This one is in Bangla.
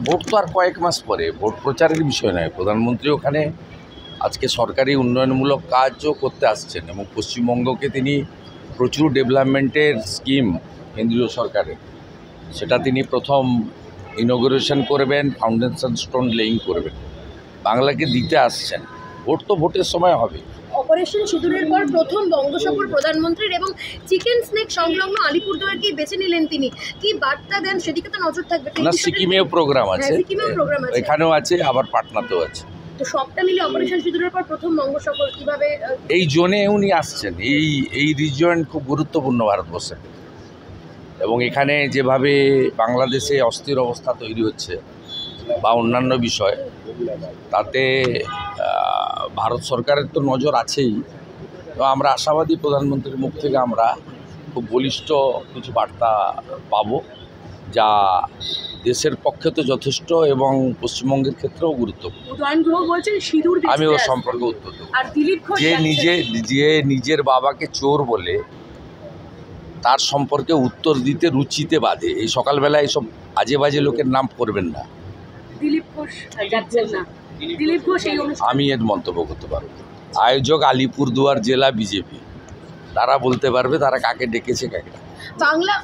ভোট তো আর কয়েক মাস পরে, ভোট প্রচারের বিষয় নয়। প্রধানমন্ত্রী ওখানে আজকে সরকারি উন্নয়নমূলক কাজও করতে আসছেন এবং পশ্চিমবঙ্গকে তিনি প্রচুর ডেভেলপমেন্টের স্কিম কেন্দ্রীয় সরকারের, সেটা তিনি প্রথম ইনগ্রেশন করবেন, ফাউন্ডেশন স্টোন লেইং করবেন, বাংলাকে দিতে আসছেন। ভোট তো ভোটের সময় হবে। অপারেশন সিঁদুরের পর প্রথম বঙ্গ সফর প্রধানমন্ত্রীর এবং চিকেন স্নেক সংলগ্ন আলিপুরদুয়ারকেই বেছে নিলেন তিনি। কি বার্তা দেন সেদিকে তো নজর থাকবে। না, সিকিমেও প্রোগ্রাম আছে, আছে, এখানেও আছে, আবার পাটনাতেও আছে। তো সবটা মিলে অপারেশন সিঁদুরের পর প্রথম বঙ্গ সফর কিভাবে এই জোনে উনি আসছেন, এই রিজিয়ন খুব গুরুত্বপূর্ণ ভারতবর্ষে, এবং এখানে যেভাবে বাংলাদেশে অস্থির অবস্থা তৈরি হচ্ছে বা অন্যান্য বিষয়, তাতে ভারত সরকারের তো নজর আছেই। তো আমরা আশাবাদী প্রধানমন্ত্রীর মুখ থেকে আমরা খুব বলিষ্ঠ কিছু বার্তা পাব, যা দেশের পক্ষে তো যথেষ্ট এবং পশ্চিমবঙ্গের ক্ষেত্রেও গুরুত্বপূর্ণ। আমি ওর সম্পর্কে উত্তর দেব। যে নিজের বাবাকে চোর বলে তার সম্পর্কে উত্তর দিতে রুচিতে বাধে, এই সকালবেলায় এইসব আজে বাজে লোকের নাম করবেন না। আমি এর মন্তব্য করতে পারব। আয়োজক আলিপুরদুয়ার জেলা বিজেপি, তারা বলতে পারবে তারা কাকে ডেকেছে কাকে। বাংলা